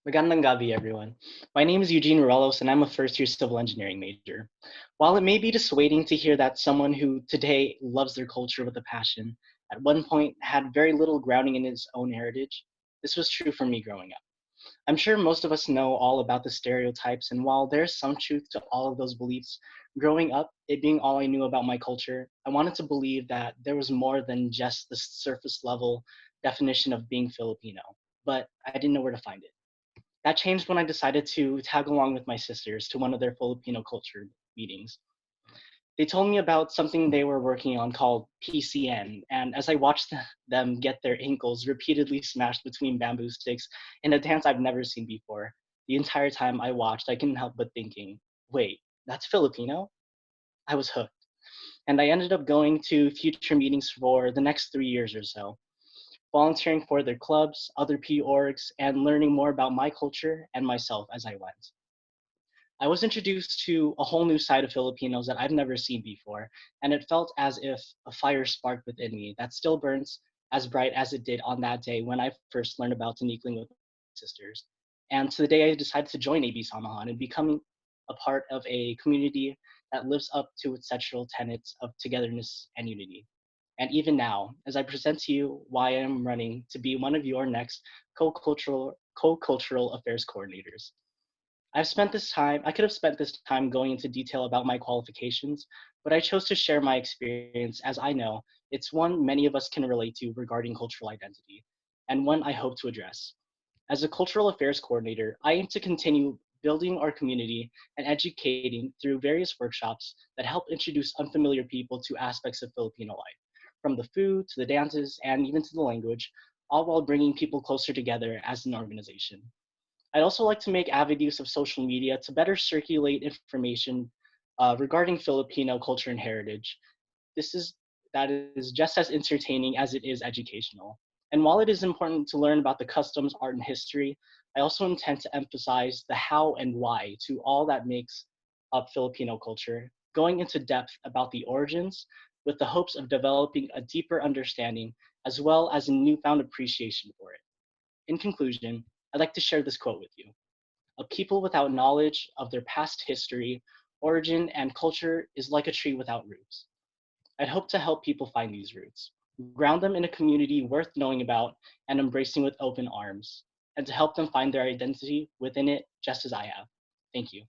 Magandang gabi, everyone. My name is Eugene Ruelos, and I'm a first-year civil engineering major. While it may be dissuading to hear that someone who today loves their culture with a passion, at one point had very little grounding in his own heritage, this was true for me growing up. I'm sure most of us know all about the stereotypes, and while there's some truth to all of those beliefs, growing up, it being all I knew about my culture, I wanted to believe that there was more than just the surface level definition of being Filipino, but I didn't know where to find it. That changed when I decided to tag along with my sisters to one of their Filipino culture meetings. They told me about something they were working on called PCN, and as I watched them get their ankles repeatedly smashed between bamboo sticks in a dance I've never seen before, the entire time I watched, I couldn't help but thinking, wait, that's Filipino? I was hooked. And I ended up going to future meetings for the next 3 years or so, volunteering for their clubs, other P orgs, and learning more about my culture and myself as I went. I was introduced to a whole new side of Filipinos that I've never seen before, and it felt as if a fire sparked within me that still burns as bright as it did on that day when I first learned about Tinikling with my sisters. And to the day I decided to join AB Samahan and becoming a part of a community that lives up to its central tenets of togetherness and unity. And even now, as I present to you why I am running to be one of your next co-cultural affairs coordinators. I could have spent this time going into detail about my qualifications, but I chose to share my experience as I know it's one many of us can relate to regarding cultural identity, and one I hope to address. As a cultural affairs coordinator, I aim to continue building our community and educating through various workshops that help introduce unfamiliar people to aspects of Filipino life, from the food to the dances and even to the language, all while bringing people closer together as an organization. I'd also like to make avid use of social media to better circulate information regarding Filipino culture and heritage. This is that is just as entertaining as it is educational. And while it is important to learn about the customs, art, and history, I also intend to emphasize the how and why to all that makes up Filipino culture, going into depth about the origins with the hopes of developing a deeper understanding as well as a newfound appreciation for it. In conclusion, I'd like to share this quote with you. A people without knowledge of their past history, origin, and culture is like a tree without roots. I'd hope to help people find these roots, ground them in a community worth knowing about and embracing with open arms, and to help them find their identity within it just as I have. Thank you.